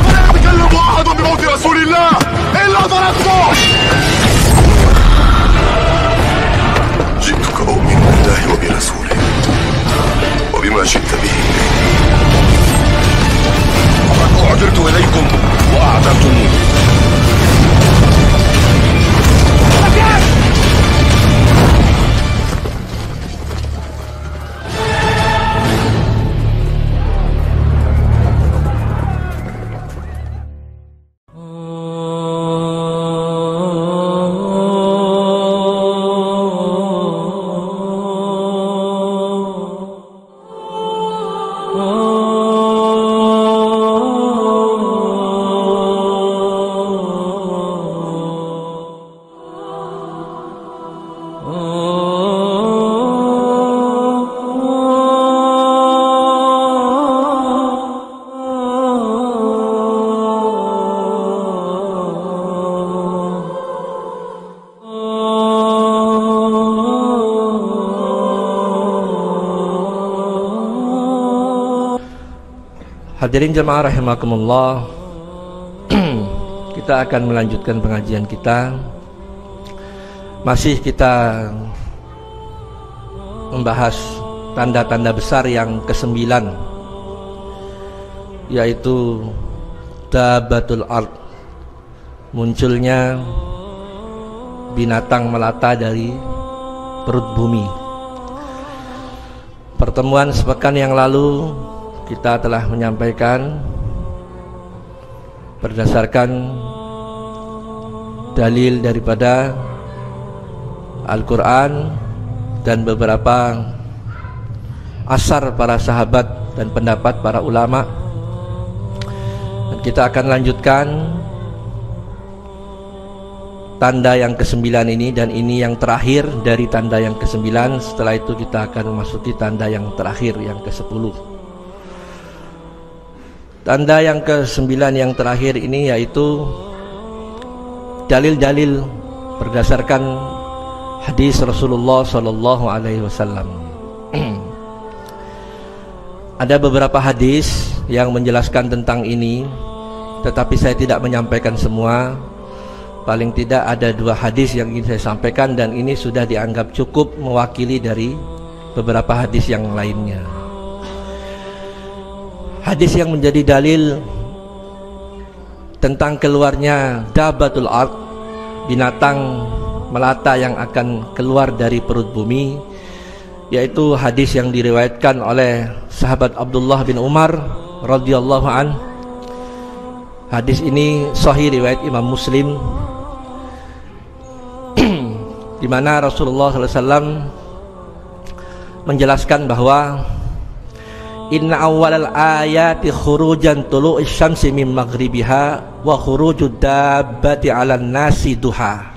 ولا يتكلم أحد بموت رسول الله إلا ضربته. جئتك أؤمن بالله وبرسوله وبما شئت به وقد أعذرت إليكم وأعذرتموني. Hadirin jemaah rahimakumullah, kita akan melanjutkan pengajian kita. Masih kita membahas tanda-tanda besar yang ke-9, yaitu dabatul ard, munculnya binatang melata dari perut bumi. Pertemuan sepekan yang lalu kita telah menyampaikan berdasarkan dalil daripada Al-Quran dan beberapa asar para sahabat dan pendapat para ulama. Dan kita akan lanjutkan tanda yang ke-9 ini, dan ini yang terakhir dari tanda yang ke-9. Setelah itu kita akan memasuki tanda yang terakhir, yang ke-10. Tanda yang ke-9 yang terakhir ini yaitu dalil-dalil berdasarkan hadis Rasulullah Sallallahu Alaihi Wasallam. Ada beberapa hadis yang menjelaskan tentang ini, tetapi saya tidak menyampaikan semua. Paling tidak ada 2 hadis yang ingin saya sampaikan, dan ini sudah dianggap cukup mewakili dari beberapa hadis yang lainnya. Hadis yang menjadi dalil tentang keluarnya dabatul ard, binatang melata yang akan keluar dari perut bumi, yaitu hadis yang diriwayatkan oleh sahabat Abdullah bin Umar radhiyallahu an. Hadis ini sahih riwayat Imam Muslim, di mana Rasulullah SAW menjelaskan bahwa inna awwalal ayati khurujan tulu'is syamsi min maghribiha wa khurujud dabbati 'alan nasi duha.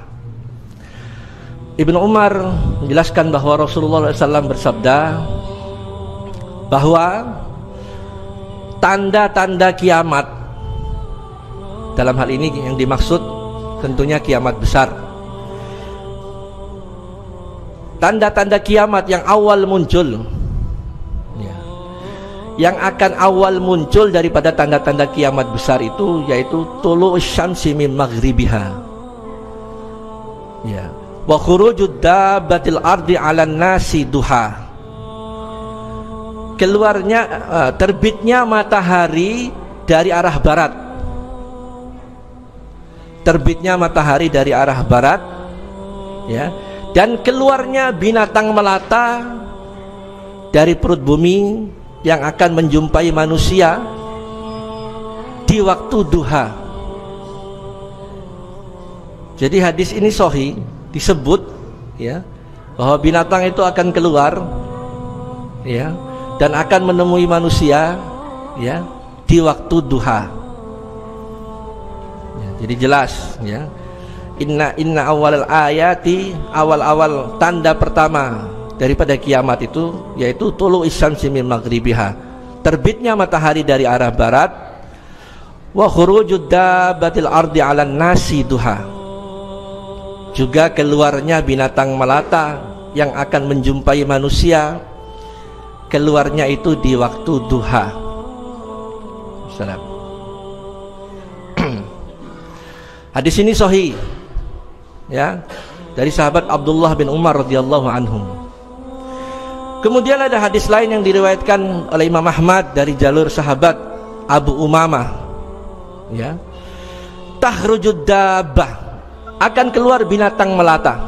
Ibnu Umar menjelaskan bahwa Rasulullah SAW bersabda bahwa tanda-tanda kiamat, dalam hal ini yang dimaksud tentunya kiamat besar, tanda-tanda kiamat yang awal muncul, yang akan awal muncul daripada tanda-tanda kiamat besar itu yaitu tulu'us syamsi min maghribiha, ya, wa khurujud dabbatil ardi 'alan nasi duha, keluarnya terbitnya matahari dari arah barat, terbitnya matahari dari arah barat, ya, dan keluarnya binatang melata dari perut bumi yang akan menjumpai manusia di waktu duha. Jadi hadis ini sahih, disebut ya bahwa binatang itu akan keluar, ya, dan akan menemui manusia ya di waktu duha. Ya, jadi jelas ya. Inna awalal ayati, awal-awal tanda pertama daripada kiamat itu yaitu tulu'is syamsi min maghribiha, terbitnya matahari dari arah barat, wa khurujud dabbatil ardi 'alan nasi duha, juga keluarnya binatang melata yang akan menjumpai manusia, keluarnya itu di waktu duha. wassalam. Hadis ini sahih, ya, dari sahabat Abdullah bin Umar radhiyallahu anhum. Kemudian ada hadis lain yang diriwayatkan oleh Imam Ahmad dari jalur sahabat Abu Umamah, ya, tahrujud dabbah, akan keluar binatang melata,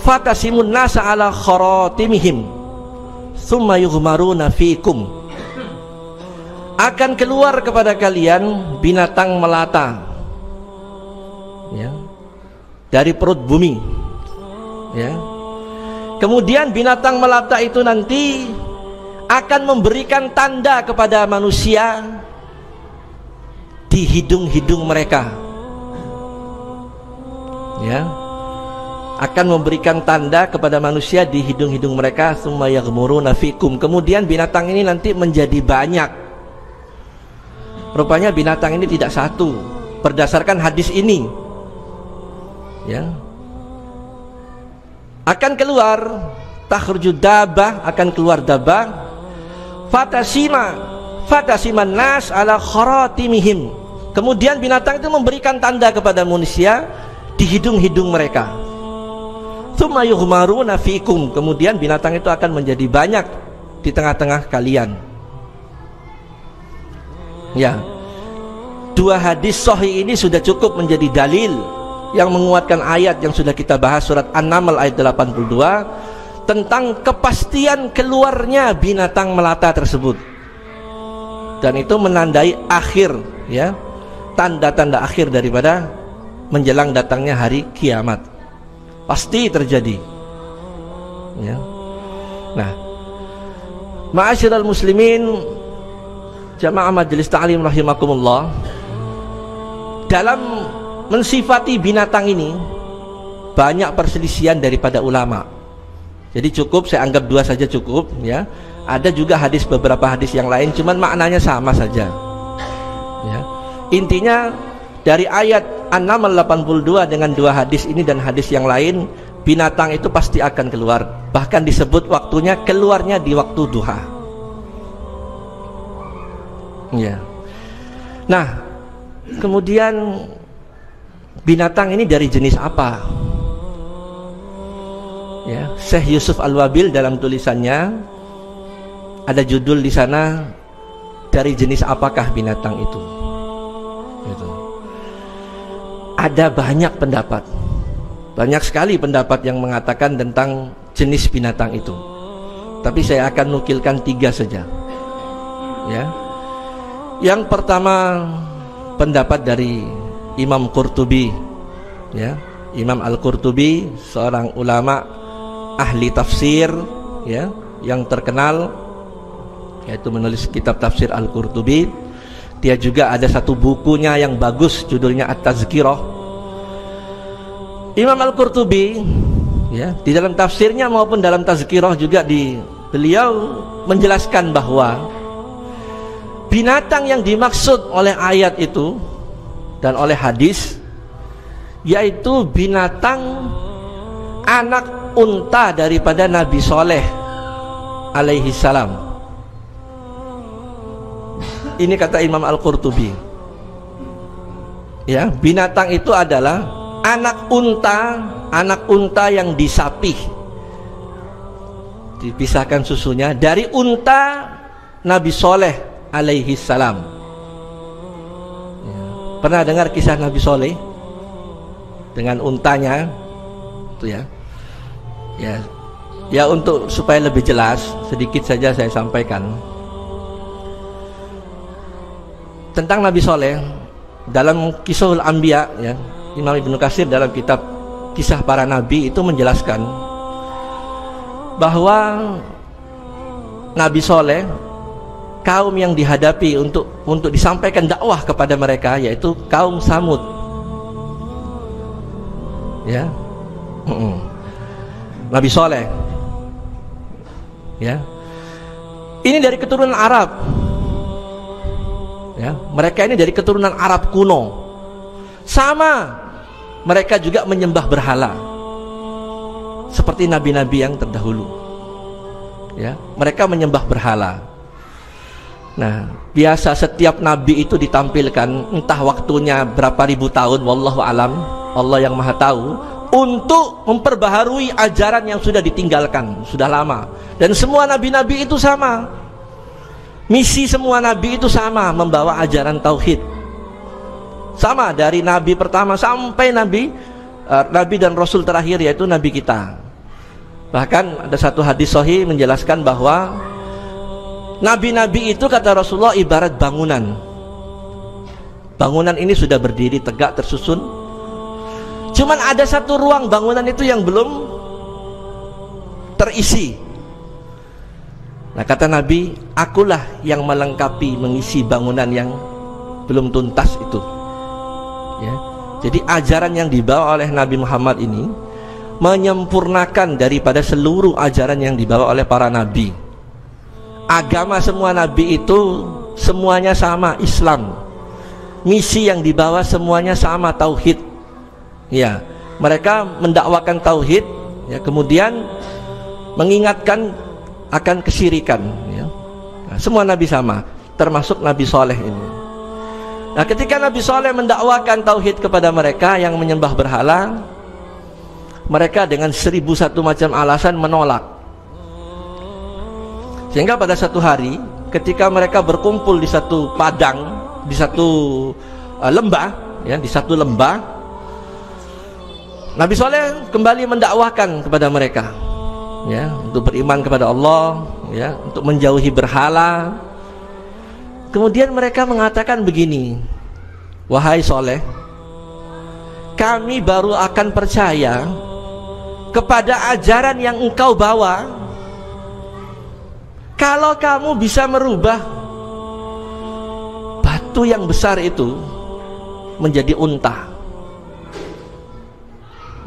fatasimun nasa ala kharatimihim thumma yughmaruna fikum, akan keluar kepada kalian binatang melata, ya, dari perut bumi, ya. Kemudian binatang melata itu nanti akan memberikan tanda kepada manusia di hidung-hidung mereka, ya, akan memberikan tanda kepada manusia di hidung-hidung mereka. Summa yaghmuruna fikum, kemudian binatang ini nanti menjadi banyak. Rupanya binatang ini tidak satu berdasarkan hadis ini, ya. Akan keluar takhrujud dabbah, akan keluar dabbah, fatasiman nas ala kharatimihim, kemudian binatang itu memberikan tanda kepada manusia di hidung-hidung mereka. Tsumma yughmaruna fikum, kemudian binatang itu akan menjadi banyak di tengah-tengah kalian. Ya, dua hadis sahih ini sudah cukup menjadi dalil yang menguatkan ayat yang sudah kita bahas, surat An-Naml ayat 82, tentang kepastian keluarnya binatang melata tersebut. Dan itu menandai akhir, ya, tanda-tanda akhir daripada menjelang datangnya hari kiamat. Pasti terjadi, ya. Nah, ma'asyiral muslimin, jamaah majelis ta'lim rahimakumullah, dalam mensifati binatang ini banyak perselisihan daripada ulama. Jadi cukup saya anggap dua saja cukup, ya. Ada juga hadis, beberapa hadis yang lain, cuman maknanya sama saja, ya. Intinya dari ayat An-Naml 82 dengan dua hadis ini dan hadis yang lain, binatang itu pasti akan keluar. Bahkan disebut waktunya keluarnya di waktu duha, ya. Nah, kemudian binatang ini dari jenis apa? Ya, Syekh Yusuf Al-Wabil dalam tulisannya ada judul di sana, dari jenis apakah binatang itu? Gitu. Ada banyak pendapat, banyak sekali pendapat yang mengatakan tentang jenis binatang itu. Tapi saya akan nukilkan 3 saja. Ya, yang pertama pendapat dari Imam Qurtubi, ya, Imam Al-Qurtubi, seorang ulama ahli tafsir, ya, yang terkenal, yaitu menulis kitab tafsir Al-Qurtubi. Dia juga ada satu bukunya yang bagus, judulnya At-Tazkirah. Imam Al-Qurtubi, ya, di dalam tafsirnya maupun dalam Tazkirah juga beliau menjelaskan bahwa binatang yang dimaksud oleh ayat itu dan oleh hadis yaitu binatang anak unta daripada Nabi Soleh alaihi salam. Ini kata Imam Al-Qurtubi, ya, binatang itu adalah anak unta yang disapih, dipisahkan susunya dari unta Nabi Soleh alaihi salam. Pernah dengar kisah Nabi Soleh dengan untanya itu, ya? Ya, untuk supaya lebih jelas sedikit saja saya sampaikan tentang Nabi Soleh. Dalam Qisahul Anbiya, ya, Imam Ibnu Katsir dalam kitab Kisah Para Nabi itu menjelaskan bahwa Nabi Soleh, kaum yang dihadapi untuk disampaikan dakwah kepada mereka yaitu kaum Samud, ya. Nabi Soleh, ya, ini dari keturunan Arab, ya, mereka ini dari keturunan Arab kuno. Sama, mereka juga menyembah berhala seperti nabi-nabi yang terdahulu, ya, mereka menyembah berhala. Nah, biasa setiap nabi itu ditampilkan, entah waktunya berapa ribu tahun, wallahu alam, Allah yang maha tahu, untuk memperbaharui ajaran yang sudah ditinggalkan sudah lama. Dan semua nabi-nabi itu sama, misi semua nabi itu sama, membawa ajaran tauhid. Sama dari nabi pertama sampai nabi dan rasul terakhir, yaitu nabi kita. Bahkan ada satu hadis sahih menjelaskan bahwa nabi-nabi itu, kata Rasulullah, ibarat bangunan. Bangunan ini sudah berdiri tegak tersusun, cuman ada satu ruang bangunan itu yang belum terisi. Nah, kata Nabi, akulah yang melengkapi, mengisi bangunan yang belum tuntas itu, ya. Jadi ajaran yang dibawa oleh Nabi Muhammad ini menyempurnakan daripada seluruh ajaran yang dibawa oleh para nabi. Agama semua nabi itu semuanya sama, Islam. Misi yang dibawa semuanya sama, tauhid. Ya, mereka mendakwakan tauhid, ya, kemudian mengingatkan akan kesyirikan, ya. Nah, semua nabi sama, termasuk Nabi Saleh ini. Nah, ketika Nabi Saleh mendakwakan tauhid kepada mereka yang menyembah berhala, mereka dengan 1001 macam alasan menolak. Sehingga pada satu hari ketika mereka berkumpul di satu padang, di satu lembah, ya, di satu lembah, Nabi Saleh kembali mendakwakan kepada mereka, ya, untuk beriman kepada Allah, ya, untuk menjauhi berhala. Kemudian mereka mengatakan begini, wahai Saleh, kami baru akan percaya kepada ajaran yang engkau bawa kalau kamu bisa merubah batu yang besar itu menjadi unta,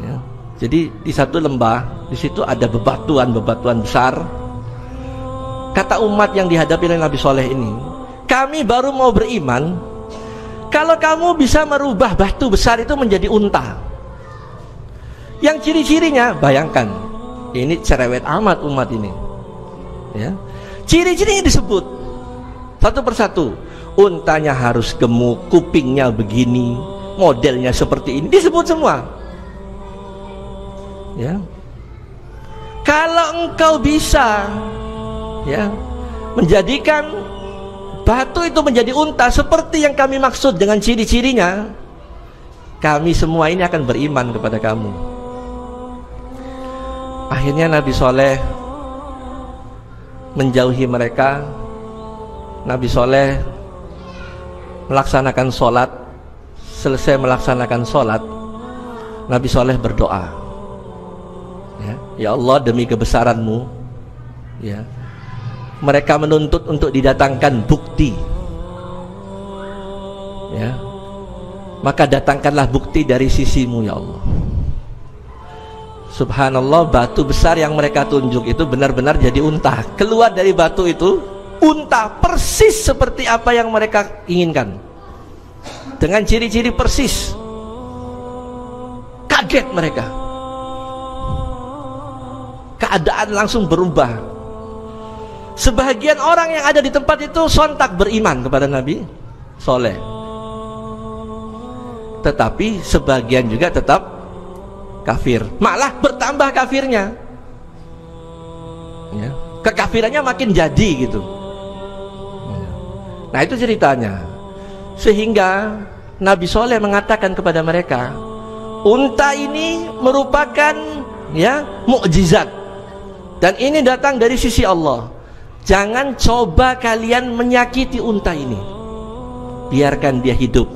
ya. Jadi di satu lembah, di situ ada bebatuan besar. Kata umat yang dihadapi oleh Nabi Saleh ini, kami baru mau beriman kalau kamu bisa merubah batu besar itu menjadi unta. Yang ciri-cirinya, bayangkan, ini cerewet amat umat ini, ya. Ciri-cirinya disebut satu persatu. Untanya harus gemuk, kupingnya begini, modelnya seperti ini, disebut semua, ya. Kalau engkau bisa, ya, menjadikan batu itu menjadi unta seperti yang kami maksud dengan ciri-cirinya, kami semua ini akan beriman kepada kamu. Akhirnya Nabi Saleh menjauhi mereka. Nabi Saleh melaksanakan sholat. Selesai melaksanakan sholat, Nabi Saleh berdoa, ya Allah, demi kebesaran-Mu, ya, mereka menuntut untuk didatangkan bukti, ya, maka datangkanlah bukti dari sisi-Mu, ya Allah. Subhanallah, batu besar yang mereka tunjuk itu benar-benar jadi unta. Keluar dari batu itu unta, persis seperti apa yang mereka inginkan, dengan ciri-ciri persis. Kaget mereka, keadaan langsung berubah. Sebagian orang yang ada di tempat itu sontak beriman kepada Nabi Saleh, tetapi sebagian juga tetap kafir, malah bertambah kafirnya, ya, kekafirannya makin jadi gitu. Nah, itu ceritanya. Sehingga Nabi Saleh mengatakan kepada mereka, unta ini merupakan, ya, mukjizat, dan ini datang dari sisi Allah. Jangan coba kalian menyakiti unta ini, biarkan dia hidup,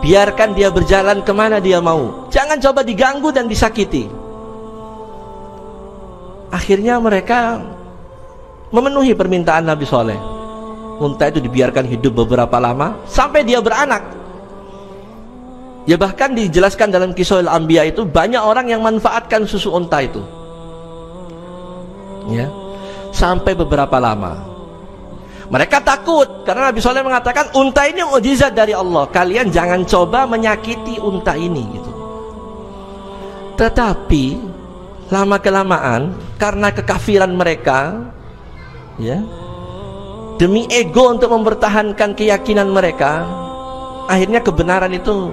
biarkan dia berjalan kemana dia mau, jangan coba diganggu dan disakiti. Akhirnya mereka memenuhi permintaan Nabi Saleh. Unta itu dibiarkan hidup beberapa lama sampai dia beranak. Ya, bahkan dijelaskan dalam Kisah Al-Anbiya itu banyak orang yang manfaatkan susu unta itu, ya, sampai beberapa lama. Mereka takut karena Nabi Saleh mengatakan unta ini mukjizat dari Allah, kalian jangan coba menyakiti unta ini gitu. Tetapi lama kelamaan karena kekafiran mereka, ya, demi ego untuk mempertahankan keyakinan mereka, akhirnya kebenaran itu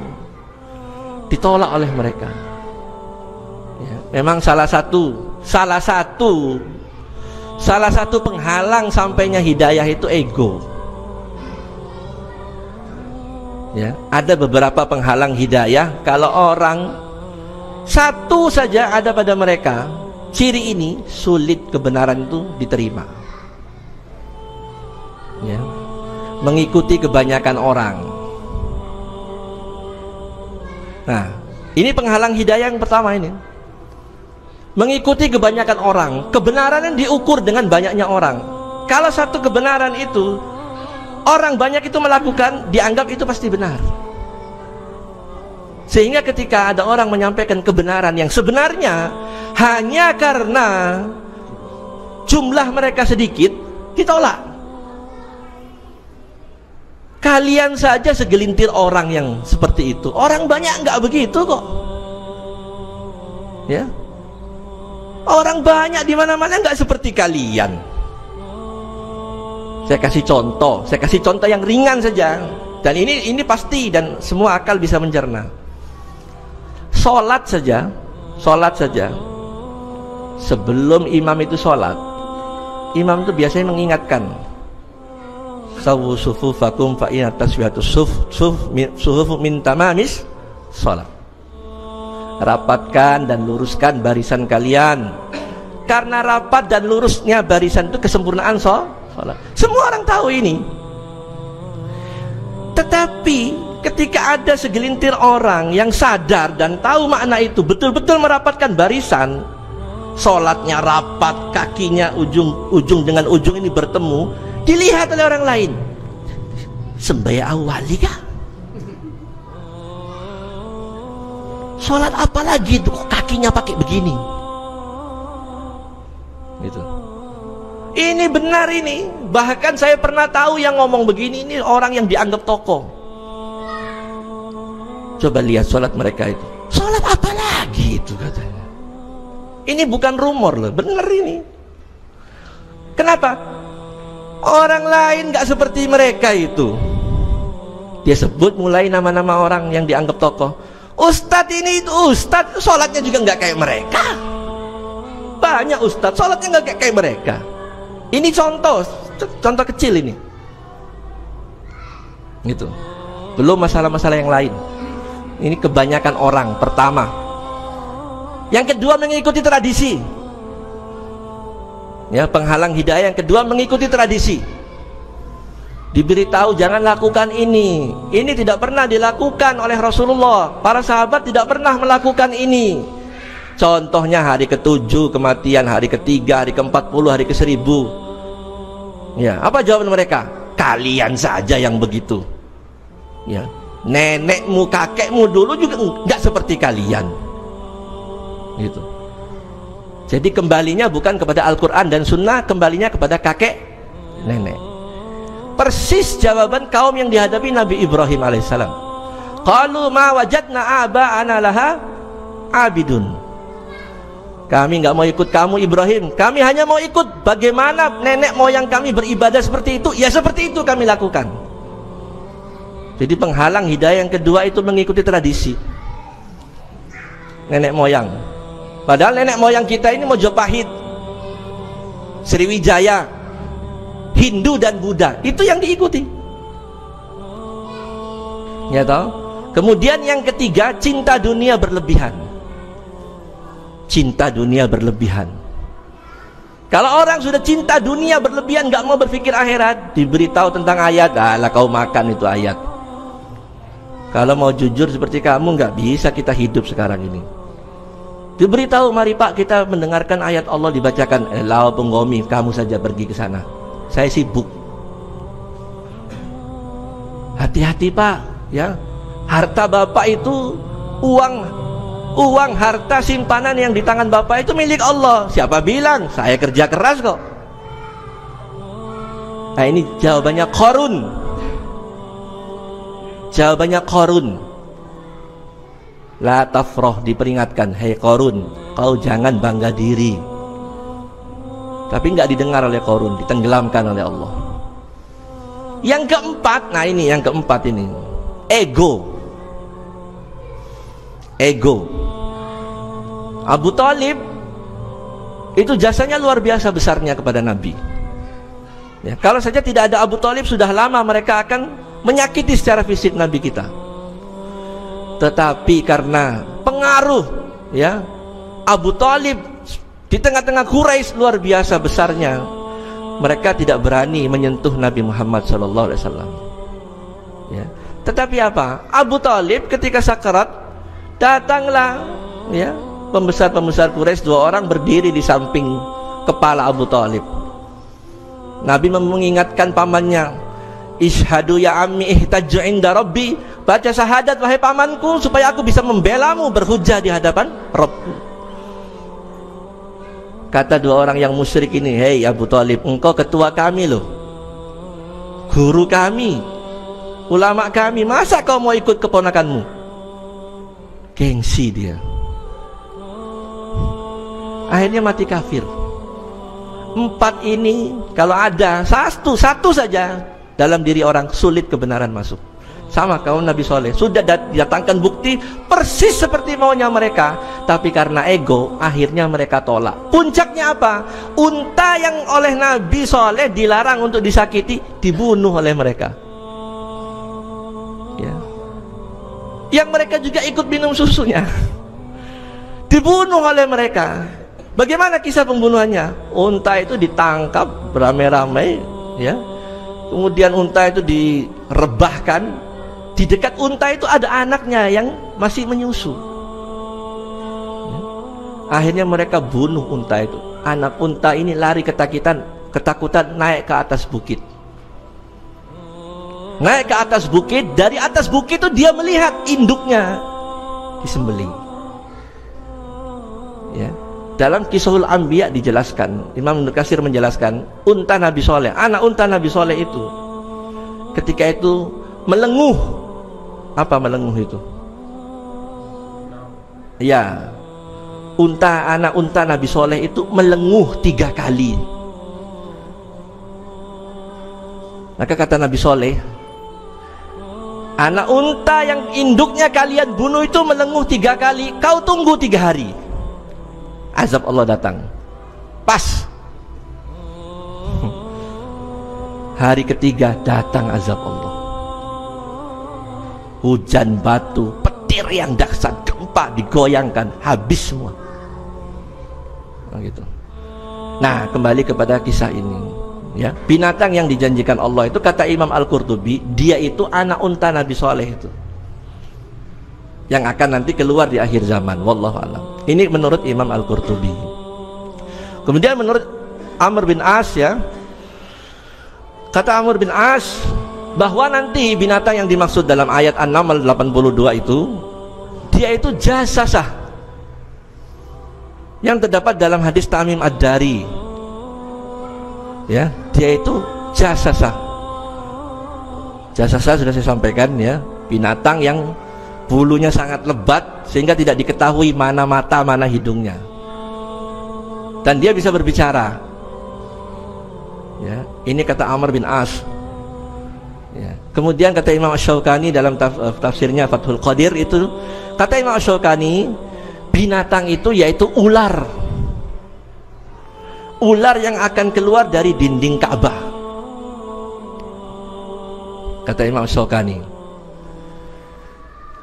ditolak oleh mereka. Ya, memang salah satu penghalang sampainya hidayah itu ego. Ya, ada beberapa penghalang hidayah. Kalau orang satu saja ada pada mereka ciri ini, sulit kebenaran itu diterima. Ya, mengikuti kebanyakan orang. Nah, ini penghalang hidayah yang pertama ini. Mengikuti kebanyakan orang. Kebenaran yang diukur dengan banyaknya orang. Kalau satu kebenaran itu orang banyak itu melakukan, dianggap itu pasti benar. Sehingga ketika ada orang menyampaikan kebenaran yang sebenarnya hanya karena jumlah mereka sedikit, ditolak. Kalian saja segelintir orang yang seperti itu. Orang banyak nggak begitu kok. Ya, orang banyak di mana-mana nggak seperti kalian. Saya kasih contoh yang ringan saja. Dan ini pasti dan semua akal bisa mencerna. Sholat saja. Sebelum imam itu sholat, imam itu biasanya mengingatkan, sawu sufufakum fa inna taswihatus sufuf min tamamis sholat. Rapatkan dan luruskan barisan kalian. Karena rapat dan lurusnya barisan itu kesempurnaan sholat. Semua orang tahu ini. Tetapi ketika ada segelintir orang yang sadar dan tahu makna itu, betul-betul merapatkan barisan, sholatnya rapat, kakinya ujung dengan ujung ini bertemu, dilihat oleh orang lain, sembahyang awali kah? Sholat apa lagi itu kok kakinya pakai begini? Gitu. Ini benar ini. Bahkan saya pernah tahu yang ngomong begini ini orang yang dianggap tokoh. Coba lihat sholat mereka itu. Sholat apa lagi itu katanya. Ini bukan rumor loh, benar ini. Kenapa? Orang lain gak seperti mereka itu. Dia sebut mulai nama-nama orang yang dianggap tokoh. Ustadz ini itu ustadz, sholatnya juga nggak kayak mereka. Banyak ustadz, sholatnya nggak kayak mereka. Ini contoh kecil ini. Gitu. Belum masalah-masalah yang lain. Ini kebanyakan orang pertama. Yang kedua mengikuti tradisi. Ya, penghalang hidayah yang kedua mengikuti tradisi. Diberitahu jangan lakukan ini. Ini tidak pernah dilakukan oleh Rasulullah. Para sahabat tidak pernah melakukan ini. Contohnya hari ke-7 kematian, hari ke-3, hari ke-40, hari ke-1000. Ya, apa jawaban mereka? Kalian saja yang begitu. Ya, nenekmu, kakekmu dulu juga enggak seperti kalian. Gitu. Jadi kembalinya bukan kepada Al-Quran dan Sunnah, kembalinya kepada kakek, nenek. Persis jawaban kaum yang dihadapi Nabi Ibrahim alaihissalam. Qalu ma wajadna aba'ana laha abidun. Kami nggak mau ikut kamu Ibrahim. Kami hanya mau ikut bagaimana nenek moyang kami beribadah seperti itu. Ya seperti itu kami lakukan. Jadi penghalang hidayah yang kedua itu mengikuti tradisi nenek moyang. Padahal nenek moyang kita ini Mojopahit, Sriwijaya, Hindu dan Buddha, itu yang diikuti. Ya toh? Kemudian yang ketiga, cinta dunia berlebihan. Cinta dunia berlebihan. Kalau orang sudah cinta dunia berlebihan, nggak mau berpikir akhirat, diberitahu tentang ayat, alah kau makan itu ayat. Kalau mau jujur seperti kamu, nggak bisa kita hidup sekarang ini. Diberitahu, mari Pak kita mendengarkan ayat Allah dibacakan, lau penggomi, kamu saja pergi ke sana. Saya sibuk. Hati-hati Pak, ya. Harta Bapak itu uang harta simpanan yang di tangan Bapak itu milik Allah. Siapa bilang? Saya kerja keras kok. Nah ini jawabannya Qarun. Jawabannya Qarun. La tafroh, diperingatkan, hei Qarun, kau jangan bangga diri. Tapi nggak didengar oleh Qarun, ditenggelamkan oleh Allah. Yang keempat, nah ini yang keempat ini, ego. Abu Thalib itu jasanya luar biasa besarnya kepada Nabi. Ya, kalau saja tidak ada Abu Thalib, sudah lama mereka akan menyakiti secara fisik Nabi kita. Tetapi karena pengaruh ya Abu Thalib di tengah-tengah Quraisy luar biasa besarnya, mereka tidak berani menyentuh Nabi Muhammad SAW. Ya. Tetapi apa? Abu Thalib ketika sakarat, datanglah ya pembesar-pembesar Quraisy, 2 orang berdiri di samping kepala Abu Thalib. Nabi mengingatkan pamannya, "Ishhadu ya ammi ihtajju inda rabbi." Baca syahadat wahai pamanku, supaya aku bisa membelamu, berhujjah di hadapan Rabbku. Kata 2 orang yang musyrik ini, "Hei Abu Thalib, engkau ketua kami loh, guru kami, ulama kami, masa kau mau ikut keponakanmu?" Gengsi dia. Akhirnya mati kafir. 4 ini kalau ada satu saja dalam diri orang, sulit kebenaran masuk. Sama kaum Nabi Soleh, sudah didatangkan bukti persis seperti maunya mereka, tapi karena ego akhirnya mereka tolak. Puncaknya apa? Unta yang oleh Nabi Soleh dilarang untuk disakiti, dibunuh oleh mereka ya. Yang mereka juga ikut minum susunya, dibunuh oleh mereka. Bagaimana kisah pembunuhannya? Unta itu ditangkap beramai-ramai ya. Kemudian unta itu direbahkan. Di dekat unta itu ada anaknya yang masih menyusu ya. Akhirnya mereka bunuh unta itu. Anak unta ini lari ketakutan naik ke atas bukit. Naik ke atas bukit. Dari atas bukit itu dia melihat induknya disembelih ya. Dalam Qisahul Anbiya dijelaskan, Imam Ibnu Katsir menjelaskan, unta Nabi Soleh, anak unta Nabi Soleh itu ketika itu melenguh. Apa melenguh itu? Ya, anak unta Nabi Soleh itu melenguh 3 kali. Maka kata Nabi Soleh, anak unta yang induknya kalian bunuh itu melenguh 3 kali, kau tunggu 3 hari, azab Allah datang. Pas hari ketiga datang azab Allah. Hujan batu, petir yang dahsyat, gempa digoyangkan, habis semua. Gitu. Nah, kembali kepada kisah ini ya. Binatang yang dijanjikan Allah itu kata Imam Al-Qurtubi, dia itu anak unta Nabi Soleh itu, yang akan nanti keluar di akhir zaman. Wallahu a'lam. Ini menurut Imam Al-Qurtubi. Kemudian menurut Amr bin As ya, kata Amr bin As bahwa nanti binatang yang dimaksud dalam ayat An-Naml 82 itu, dia itu jasasah yang terdapat dalam hadis Tamim Ad-Dari ya. Dia itu jasasah. Jasasah sudah saya sampaikan ya, binatang yang bulunya sangat lebat sehingga tidak diketahui mana mata mana hidungnya, dan dia bisa berbicara ya. Ini kata Amr bin As ya. Kemudian kata Imam Asy-Syaukani dalam tafsirnya Fathul Qadir itu, kata Imam Asy-Syaukani, binatang itu yaitu ular yang akan keluar dari dinding Ka'bah. Kata Imam Asy-Syaukani,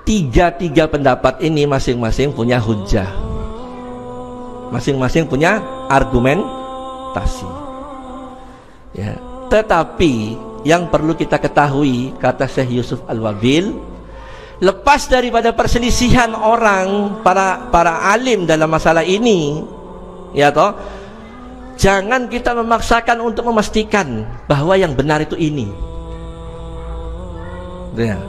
tiga pendapat ini masing-masing punya hujjah, masing-masing punya argumentasi ya. Tetapi yang perlu kita ketahui, kata Syekh Yusuf Al-Wabil, lepas daripada perselisihan orang para alim dalam masalah ini ya toh, jangan kita memaksakan untuk memastikan bahwa yang benar itu ini ya.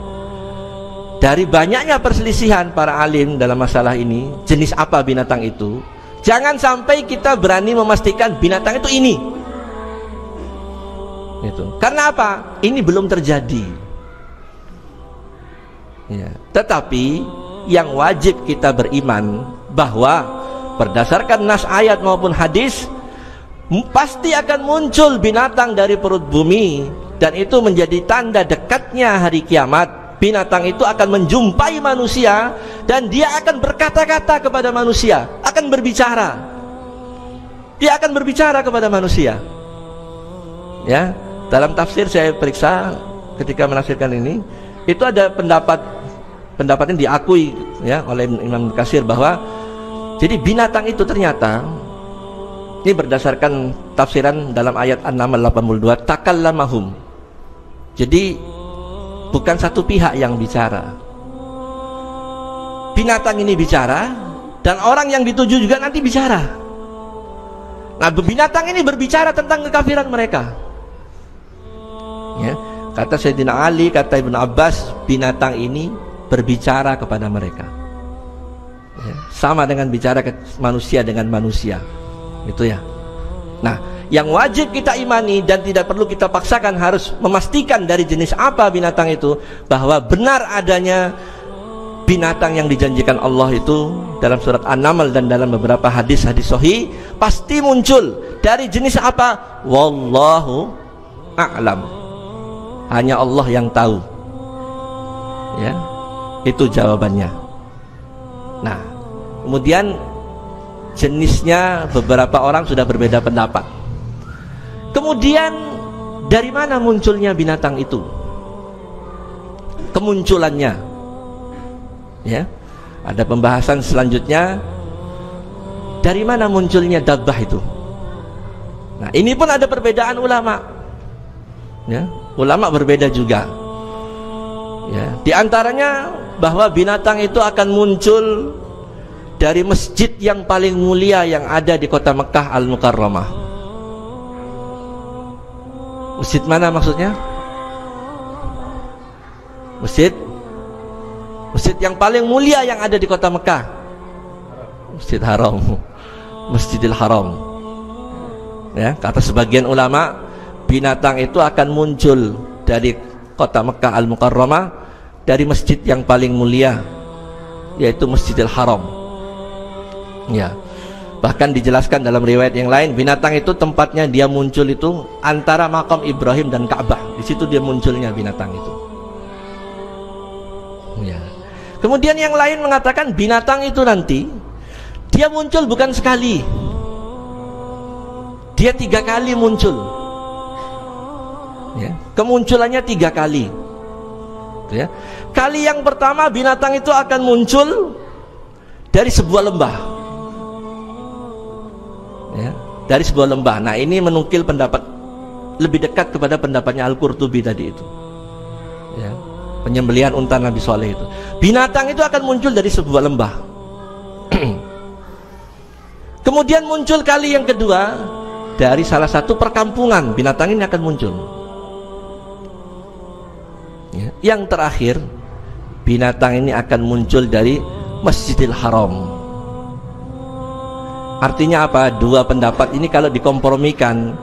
Dari banyaknya perselisihan para alim dalam masalah ini, jenis apa binatang itu, jangan sampai kita berani memastikan binatang itu ini itu. Karena apa? Ini belum terjadi ya. Tetapi yang wajib kita beriman bahwa berdasarkan nas ayat maupun hadis, pasti akan muncul binatang dari perut bumi dan itu menjadi tanda dekatnya hari kiamat. Binatang itu akan menjumpai manusia dan dia akan berkata-kata kepada manusia, akan berbicara. Dia akan berbicara kepada manusia. Ya, dalam tafsir saya periksa ketika menafsirkan ini, itu ada pendapatnya diakui ya oleh Imam Katsir bahwa jadi binatang itu ternyata, ini berdasarkan tafsiran dalam ayat An-Naml 82, takallamahum. Jadi bukan satu pihak yang bicara. Binatang ini bicara dan orang yang dituju juga nanti bicara. Nah, binatang ini berbicara tentang kekafiran mereka. Ya, kata Sayyidina Ali, kata Ibnu Abbas, binatang ini berbicara kepada mereka. Ya, sama dengan bicara ke manusia dengan manusia. Itu ya. Nah, yang wajib kita imani dan tidak perlu kita paksakan, harus memastikan dari jenis apa binatang itu, bahwa benar adanya binatang yang dijanjikan Allah itu dalam surat An-Naml dan dalam beberapa hadis-hadis sahih pasti muncul. Dari jenis apa? Wallahu a'lam. Hanya Allah yang tahu. Ya, itu jawabannya. Nah, kemudian jenisnya beberapa orang sudah berbeda pendapat. Kemudian dari mana munculnya binatang itu? Kemunculannya. Ya. Ada pembahasan selanjutnya, dari mana munculnya dabbah itu? Nah, ini pun ada perbedaan ulama. Ya, ulama berbeda juga. Ya, di antaranya bahwa binatang itu akan muncul dari masjid yang paling mulia yang ada di kota Mekah Al-Mukarramah. Masjid mana maksudnya? Masjid yang paling mulia yang ada di kota Mekah. Masjid Haram. Masjidil Haram. Ya, kata sebagian ulama, binatang itu akan muncul dari kota Mekah Al-Mukarramah, dari masjid yang paling mulia, yaitu Masjidil Haram. Ya, bahkan dijelaskan dalam riwayat yang lain, binatang itu tempatnya dia muncul itu antara makam Ibrahim dan Ka'bah. Di situ dia munculnya binatang itu. Ya. Kemudian yang lain mengatakan binatang itu nanti dia muncul bukan sekali, dia 3 kali muncul. Ya, kemunculannya 3 kali. Ya. Kali yang pertama binatang itu akan muncul dari sebuah lembah. Ya, dari sebuah lembah. Nah, ini menukil pendapat lebih dekat kepada pendapatnya Al-Qurtubi tadi itu. Ya, penyembelihan unta Nabi Saleh itu. Binatang itu akan muncul dari sebuah lembah. Kemudian muncul kali yang kedua dari salah satu perkampungan. Binatang ini akan muncul. Ya. Yang terakhir, binatang ini akan muncul dari Masjidil Haram. Artinya apa? 2 pendapat ini kalau dikompromikan,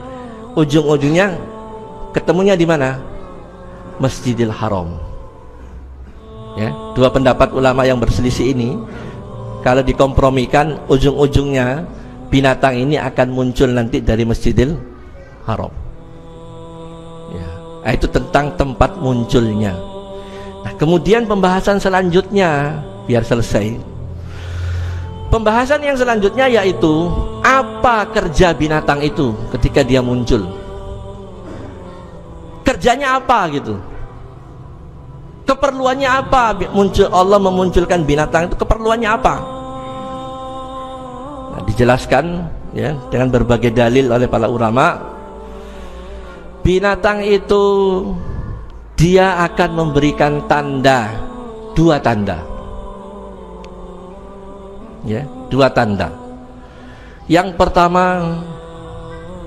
ujung-ujungnya ketemunya di mana? Masjidil Haram. Ya, 2 pendapat ulama yang berselisih ini kalau dikompromikan, ujung-ujungnya binatang ini akan muncul nanti dari Masjidil Haram. Ya. Nah, itu tentang tempat munculnya. Nah, kemudian pembahasan selanjutnya, biar selesai. Pembahasan yang selanjutnya yaitu apa kerja binatang itu ketika dia muncul. Kerjanya apa gitu? Keperluannya apa? Muncul Allah memunculkan binatang itu, keperluannya apa? Nah, dijelaskan ya dengan berbagai dalil oleh para ulama. Binatang itu dia akan memberikan tanda, 2 tanda. Ya, 2 tanda. Yang pertama,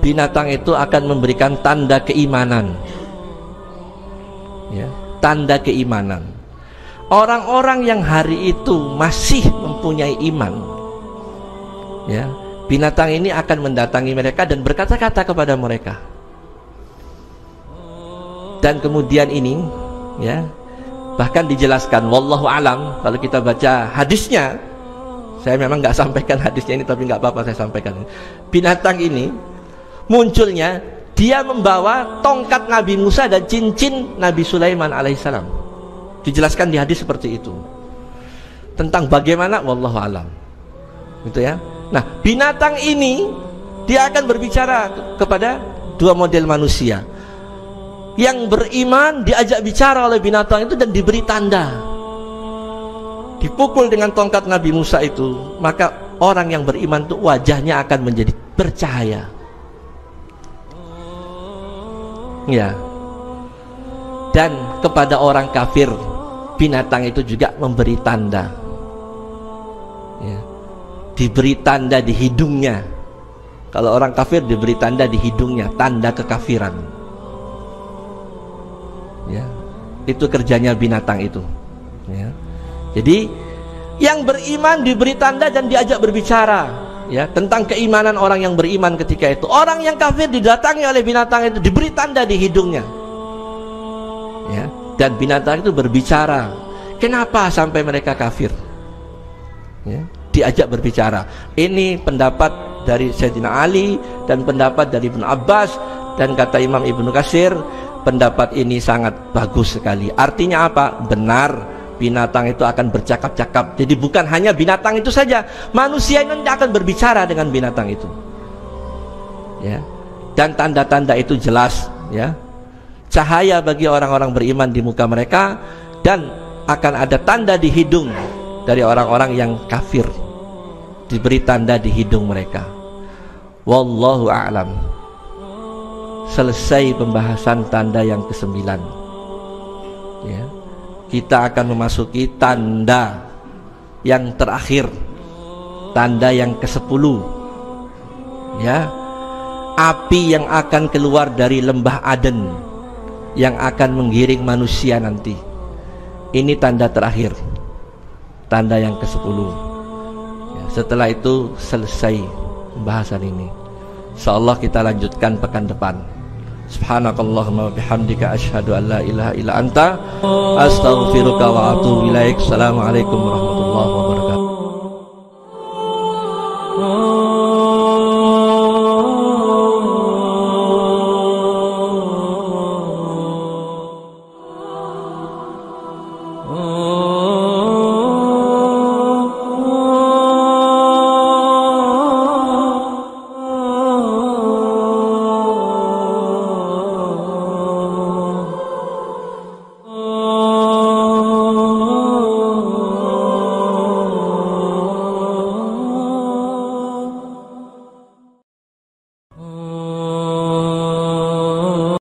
binatang itu akan memberikan tanda keimanan. Ya, tanda keimanan. Orang-orang yang hari itu masih mempunyai iman, ya, binatang ini akan mendatangi mereka dan berkata-kata kepada mereka. Dan kemudian ini, ya, bahkan dijelaskan, wallahu alam, kalau kita baca hadisnya, saya memang nggak sampaikan hadisnya ini, tapi nggak apa-apa saya sampaikan. Binatang ini munculnya dia membawa tongkat Nabi Musa dan cincin Nabi Sulaiman alaihissalam. Dijelaskan di hadis seperti itu. Tentang bagaimana, wallahu alam. Gitu ya. Nah, binatang ini dia akan berbicara kepada dua model manusia. Yang beriman diajak bicara oleh binatang itu dan diberi tanda. Dipukul dengan tongkat Nabi Musa itu, maka orang yang beriman itu wajahnya akan menjadi bercahaya. Ya. Dan kepada orang kafir, binatang itu juga memberi tanda. Ya. Diberi tanda di hidungnya. Kalau orang kafir diberi tanda di hidungnya, tanda kekafiran. Ya. Itu kerjanya binatang itu. Ya. Jadi yang beriman diberi tanda dan diajak berbicara. Ya, tentang keimanan orang yang beriman ketika itu. Orang yang kafir didatangi oleh binatang itu, diberi tanda di hidungnya. Ya, dan binatang itu berbicara. Kenapa sampai mereka kafir? Ya, diajak berbicara. Ini pendapat dari Sayyidina Ali dan pendapat dari Ibnu Abbas, dan kata Imam Ibnu Katsir, pendapat ini sangat bagus sekali. Artinya apa? Benar, binatang itu akan bercakap-cakap. Jadi bukan hanya binatang itu saja, manusia ini akan berbicara dengan binatang itu. Ya. Dan tanda-tanda itu jelas, ya. Cahaya bagi orang-orang beriman di muka mereka, dan akan ada tanda di hidung dari orang-orang yang kafir. Diberi tanda di hidung mereka. Wallahu a'lam. Selesai pembahasan tanda yang ke-9. Ya. Kita akan memasuki tanda yang terakhir, tanda yang ke-10. Ya, api yang akan keluar dari lembah Aden, yang akan menggiring manusia nanti. Ini tanda terakhir, tanda yang ke-10. Ya, setelah itu selesai pembahasan ini. Insyaallah kita lanjutkan pekan depan. Subhanakallahumma wa bihamdika asyhadu an la ilaha illa anta astaghfiruka wa atubu ilaik. Assalamualaikum warahmatullahi wabarakatuh.